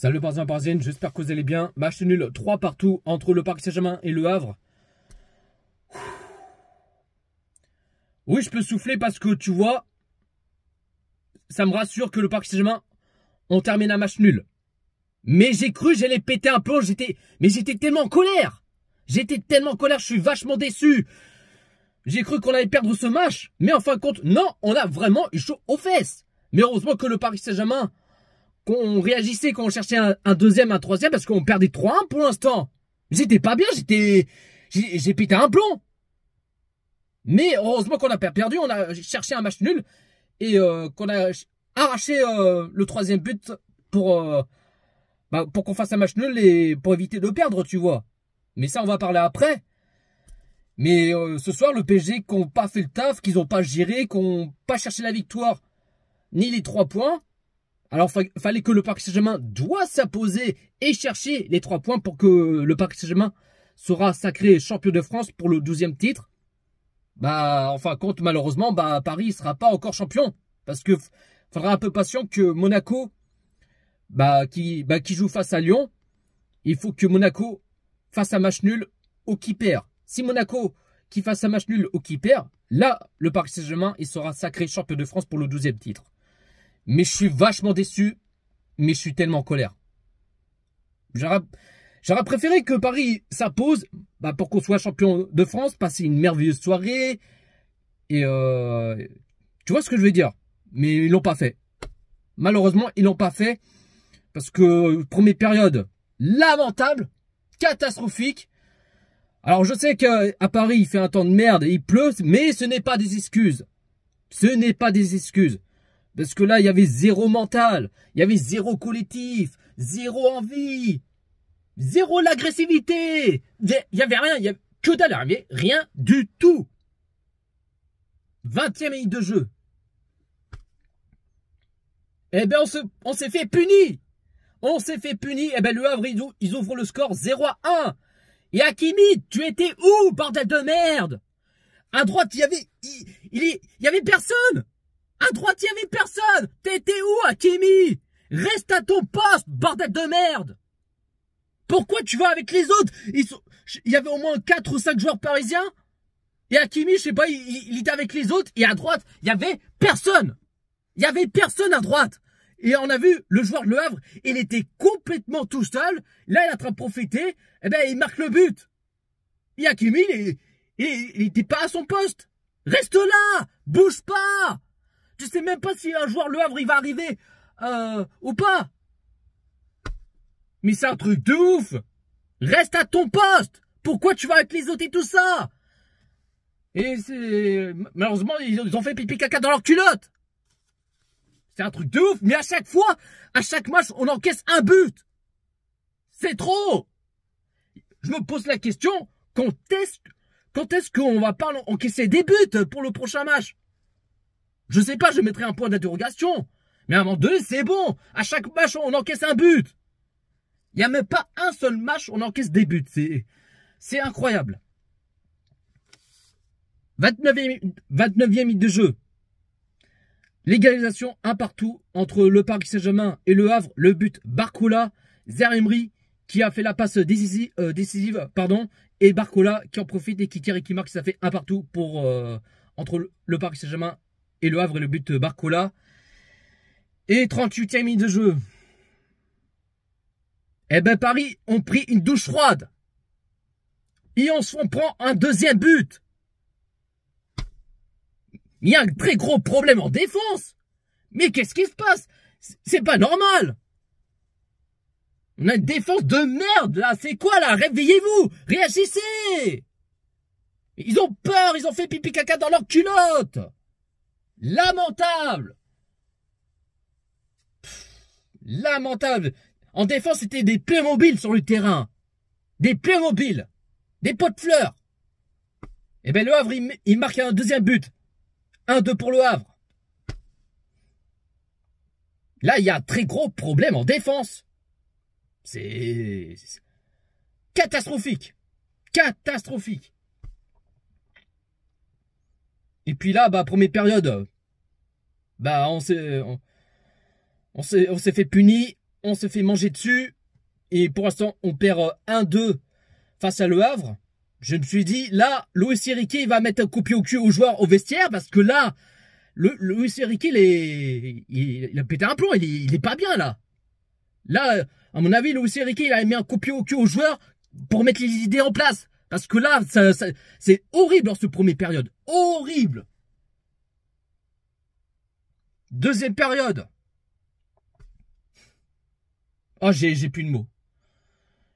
Salut Parisiens Parisiennes, j'espère que vous allez bien. Match nul 3 partout entre le Paris Saint-Germain et le Havre. Oui, je peux souffler parce que tu vois, ça me rassure que le Paris Saint-Germain, on termine un match nul. Mais j'ai cru, j'allais péter un plomb, j'étais tellement en colère. J'étais tellement en colère, je suis vachement déçu. J'ai cru qu'on allait perdre ce match. Mais en fin de compte, non, on a vraiment eu chaud aux fesses. Mais heureusement que le Paris Saint-Germain, qu'on réagissait, qu'on cherchait un deuxième, un troisième, parce qu'on perdait 3-1 pour l'instant. J'étais pas bien, j'ai pété un plomb. Mais heureusement qu'on n'a pas perdu, on a cherché un match nul et qu'on a arraché le troisième but pour qu'on fasse un match nul et pour éviter de perdre, tu vois. Mais ça, on va parler après. Mais ce soir, le PSG qui n'ont pas fait le taf, qu'ils n'ont pas géré, qui n'ont pas cherché la victoire, ni les 3 points. Alors, fallait que le Paris Saint-Germain doit s'imposer et chercher les 3 points pour que le Paris Saint-Germain sera sacré champion de France pour le 12e titre. En fin de compte, malheureusement, Paris ne sera pas encore champion. Parce que faudra un peu patient que Monaco, qui joue face à Lyon, il faut que Monaco fasse un match nul ou qui perd. Si Monaco qui fasse un match nul ou qui perd, là, le Paris Saint-Germain, il sera sacré champion de France pour le 12e titre. Mais je suis vachement déçu, mais je suis tellement en colère. J'aurais préféré que Paris s'impose pour qu'on soit champion de France, passer une merveilleuse soirée. Et tu vois ce que je veux dire. Mais ils l'ont pas fait. Malheureusement, ils l'ont pas fait. Parce que première période, lamentable, catastrophique. Alors je sais qu'à Paris, il fait un temps de merde et il pleut, mais ce n'est pas des excuses. Ce n'est pas des excuses. Parce que là, il y avait zéro mental, il y avait zéro collectif, zéro envie, zéro l'agressivité. Il y avait rien, il y avait que dalle, il y avait rien du tout. 20e minute de jeu. Eh ben, on s'est fait punir. On s'est fait punir. Eh ben, le Havre, ils ouvrent le score 0-1. Et Hakimi, tu étais où, bordel de merde? À droite, il y avait personne. À droite, il y avait personne. T'étais où, Hakimi? Reste à ton poste, bordel de merde. Pourquoi tu vas avec les autres? Il y avait au moins 4 ou 5 joueurs parisiens. Et Hakimi, je sais pas, il était avec les autres. Et à droite, il y avait personne. Il y avait personne à droite. Et on a vu le joueur de Le Havre, il était complètement tout seul. Là, il est en train de profiter. Eh ben, il marque le but. Et Hakimi, il était pas à son poste. Reste là. Bouge pas. Je sais même pas si un joueur Le Havre, il va arriver ou pas. Mais c'est un truc de ouf. Reste à ton poste. Pourquoi tu vas avec les autres et tout ça? Et malheureusement, ils ont fait pipi caca dans leur culotte. C'est un truc de ouf. Mais à chaque fois, à chaque match, on encaisse un but. C'est trop. Je me pose la question, quand est-ce qu'on va pas encaisser des buts pour le prochain match? Je sais pas, je mettrai un point d'interrogation. Mais à un moment donné, c'est bon. À chaque match, on encaisse un but. Il n'y a même pas un seul match où on encaisse des buts. C'est incroyable. 29e minute de jeu. L'égalisation un partout entre le Paris Saint-Germain et le Havre. Le but Barcola, Zaïre-Emery qui a fait la passe décisive, et Barcola qui en profite et qui tire et qui marque. Ça fait un partout pour entre le Paris Saint-Germain et le Havre et le but Barcola. Et 38e minute de jeu. Eh ben Paris ont pris une douche froide. Et on prend un deuxième but. Il y a un très gros problème en défense. Mais qu'est-ce qui se passe? C'est pas normal. On a une défense de merde là. C'est quoi là? Réveillez-vous. Réagissez. Ils ont peur. Ils ont fait pipi caca dans leur culotte. Lamentable. Lamentable. En défense, c'était des Playmobil sur le terrain. Des Playmobil. Des pots de fleurs. Et ben le Havre, il marque un deuxième but. 1-2 pour le Havre. Là, il y a un très gros problème en défense. C'est catastrophique. Catastrophique. Et puis là, première période, on s'est fait punir. on se fait manger dessus. Et pour l'instant, on perd 1-2 face à Le Havre. Je me suis dit, là, Luis Enrique, il va mettre un coup de pied au cul aux joueurs au vestiaire. Parce que là, Luis Enrique, il a pété un plomb. Il est pas bien, là. Là, à mon avis, Luis Enrique, il a mis un coup de pied au cul aux joueurs pour mettre les idées en place. Parce que là, c'est horrible dans ce premier période. Horrible. Deuxième période. Oh, j'ai plus de mots.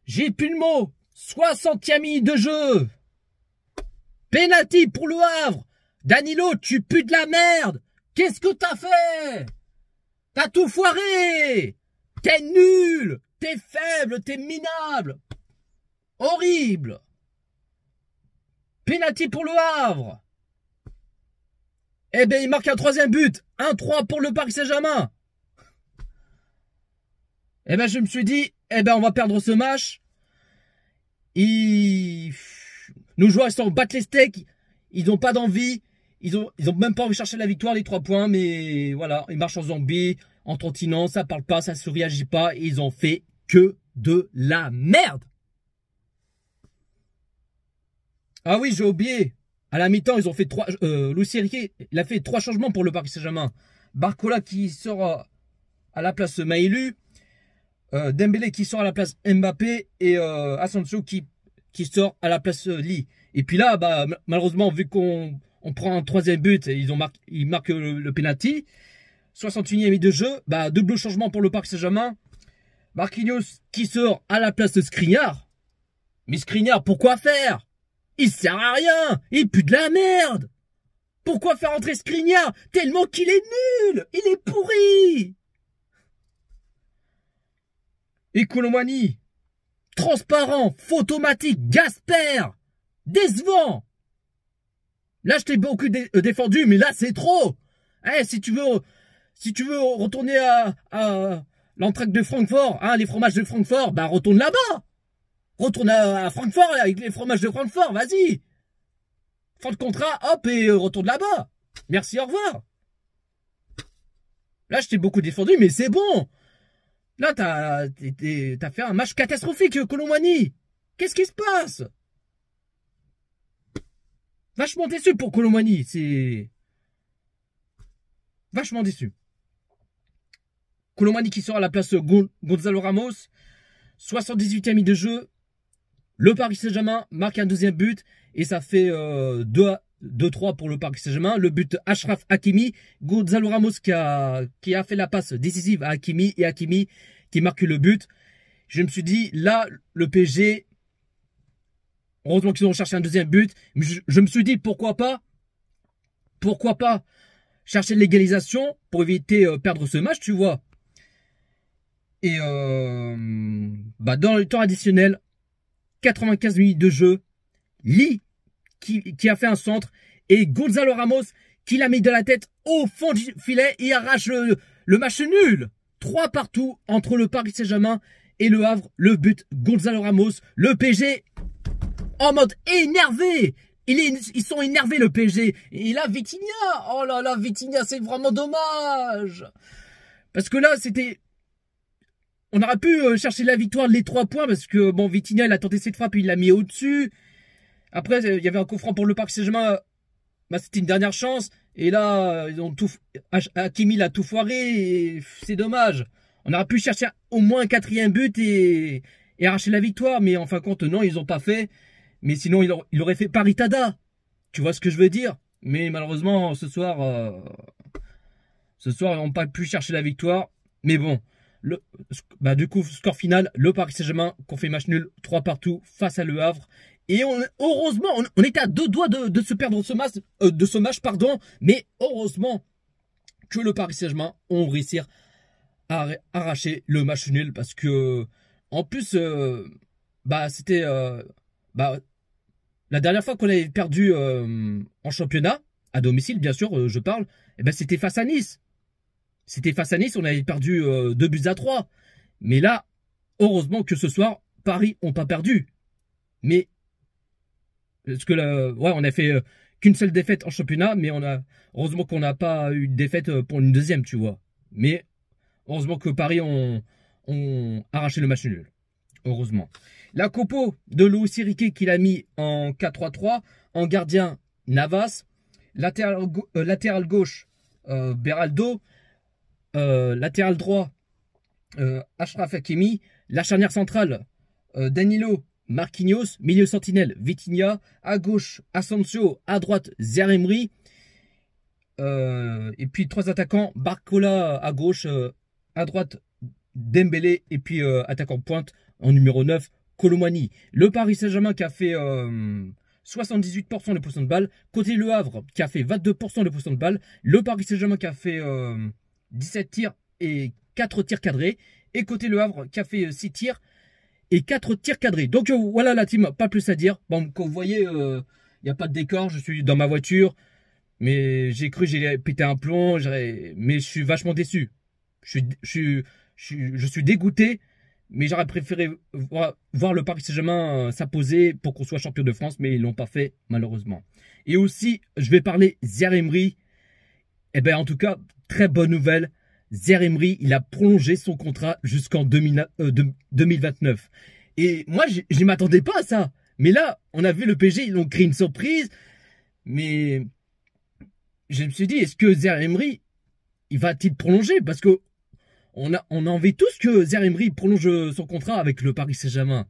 J'ai plus de mots. 60e minute de jeu. Penalty pour Le Havre. Danilo, tu pues de la merde. Qu'est-ce que t'as fait? T'as tout foiré. T'es nul. T'es faible. T'es minable. Horrible. Penalty pour Le Havre. Eh ben, il marque un troisième but. 1-3 pour le Paris Saint-Germain. Eh ben, je me suis dit, eh ben, on va perdre ce match. Nos joueurs, ils s'en battent les steaks. Ils n'ont pas d'envie. Ils ont même pas envie de chercher la victoire, les 3 points. Mais voilà, ils marchent en zombie, en trottinant. Ça parle pas, ça se réagit pas. Et ils ont fait que de la merde. Ah oui, j'ai oublié. À la mi-temps, ils ont fait 3... Luis Enrique, il a fait 3 changements pour le Paris Saint-Germain. Barcola qui sort à la place Maïlu. Dembélé qui sort à la place Mbappé. Et Asensio qui sort à la place Lee. Et puis là, bah, malheureusement, vu qu'on prend un troisième but, ils marquent le penalty. 61e minute de jeu. Bah, double changement pour le Paris Saint-Germain. Marquinhos qui sort à la place de Skriniar. Mais Skriniar, pourquoi faire? Il sert à rien. Il pue de la merde. Pourquoi faire entrer Skriniar? Tellement qu'il est nul. Il est pourri. Et Colomani, transparent, photomatique, Gasper, décevant. Là, je t'ai beaucoup défendu, mais là, c'est trop. Eh, si tu veux retourner à l'entraque de Francfort, hein, les fromages de Francfort, bah retourne là-bas. Retourne à Francfort avec les fromages de Francfort, vas-y. Fin de contrat, hop, et retourne là-bas. Merci, au revoir. Là, je t'ai beaucoup défendu, mais c'est bon. Là, t'as fait un match catastrophique, Colomani. Qu'est-ce qui se passe? Vachement déçu pour Colomani, c'est... Vachement déçu. Colomani qui sort à la place Gonzalo Ramos. 78e minute de jeu. Le Paris Saint-Germain marque un deuxième but. Et ça fait 2-3 pour le Paris Saint-Germain. Le but Achraf Hakimi. Gonzalo Ramos qui a fait la passe décisive à Hakimi. Et Hakimi qui marque le but. Je me suis dit, là, le PSG... Heureusement qu'ils ont cherché un deuxième but. Je me suis dit, pourquoi pas chercher l'égalisation pour éviter perdre ce match, tu vois. Et bah dans le temps additionnel, 95 minutes de jeu, Lee qui a fait un centre et Gonzalo Ramos qui l'a mis de la tête au fond du filet et arrache le match nul. 3 partout entre le Paris Saint-Germain et le Havre. Le but Gonzalo Ramos, le PSG en mode énervé. Ils sont énervés, le PSG. Et là, Vitinha. Oh là là, Vitinha, c'est vraiment dommage. Parce que là, c'était... On aurait pu chercher la victoire, les 3 points. Parce que, bon, Vitinha, il a tenté cette frappe, il l'a mis au-dessus. Après, il y avait un coup franc pour le Paris Saint-Germain. Bah, c'était une dernière chance. Et là, ils ont tout... Hakimi l'a tout foiré. C'est dommage. On aurait pu chercher au moins un 4e but et arracher la victoire. Mais en fin de compte, non, ils n'ont pas fait. Mais sinon, il aurait fait Paris-Tada. Tu vois ce que je veux dire? Mais malheureusement, ce soir, ils n'ont pas pu chercher la victoire. Mais bon, du coup, score final, le Paris Saint-Germain qu'on fait match nul, 3 partout face à Le Havre. Et heureusement, on était à 2 doigts de se perdre ce match, mais heureusement que le Paris Saint-Germain ont réussi à arracher le match nul. Parce que, en plus, c'était... la dernière fois qu'on avait perdu en championnat, à domicile bien sûr, je parle, c'était face à Nice. C'était face à Nice, on avait perdu 2-3. Mais là, heureusement que ce soir, Paris n'ont pas perdu. Mais, parce que on a fait qu'une seule défaite en championnat, mais heureusement qu'on n'a pas eu de défaite pour une deuxième, tu vois. Mais, heureusement que Paris ont ont arraché le match nul. Heureusement. La compo de Luis Enrique qu'il a mis en 4-3-3. En gardien, Navas. Latéral gauche, Beraldo. Latéral droit, Achraf Hakimi. La charnière centrale, Danilo, Marquinhos. Milieu sentinelle, Vitinha. À gauche, Asensio. À droite, Zaïre-Emery. Et puis 3 attaquants, Barcola à gauche, à droite, Dembélé. Et puis attaquant pointe en numéro 9, Colomani. Le Paris Saint-Germain qui a fait 78% de possession de balle. Côté Le Havre qui a fait 22% de possession de balle. Le Paris Saint-Germain qui a fait 17 tirs et 4 tirs cadrés. Et côté Le Havre qui a fait 6 tirs et 4 tirs cadrés. Donc voilà la team, pas plus à dire. Bon, comme vous voyez, il n'y a pas de décor, je suis dans ma voiture. Mais j'ai cru j'ai pété un plomb, mais je suis vachement déçu. Je suis dégoûté. Mais j'aurais préféré voir le Paris Saint-Germain s'imposer pour qu'on soit champion de France. Mais ils ne l'ont pas fait, malheureusement. Et aussi, je vais parler Zaïre-Emery. Eh bien, en tout cas, très bonne nouvelle. Zaïre-Emery, il a prolongé son contrat jusqu'en 2029. Et moi, je ne m'attendais pas à ça. Mais là, on a vu le PSG, ils ont créé une surprise. Mais je me suis dit, est-ce que Zaïre-Emery, il va-t-il prolonger? Parce que on a envie tous que Zaïre-Emery prolonge son contrat avec le Paris Saint-Germain.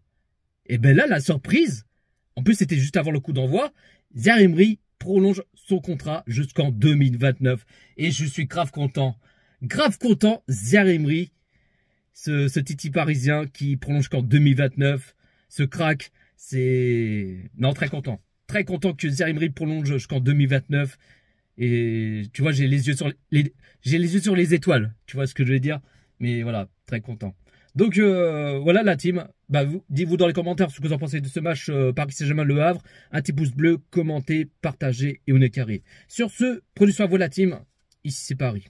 Et bien là, la surprise, en plus c'était juste avant le coup d'envoi, Zaïre-Emery prolonge son contrat jusqu'en 2029. Et je suis grave content. Grave content, Zaïre-Emery, ce titi parisien qui prolonge qu'en 2029. Ce crack, c'est... Non, très content. Très content que Zaïre-Emery prolonge jusqu'en 2029. Et tu vois, j'ai les yeux sur les étoiles. Tu vois ce que je veux dire? Mais voilà, très content. Donc voilà la team. Bah, dites-vous dans les commentaires ce que vous en pensez de ce match Paris Saint-Germain Le Havre. Un petit pouce bleu, commentez, partagez et on est carré. Sur ce, prenez soin de vous la team. Ici c'est Paris.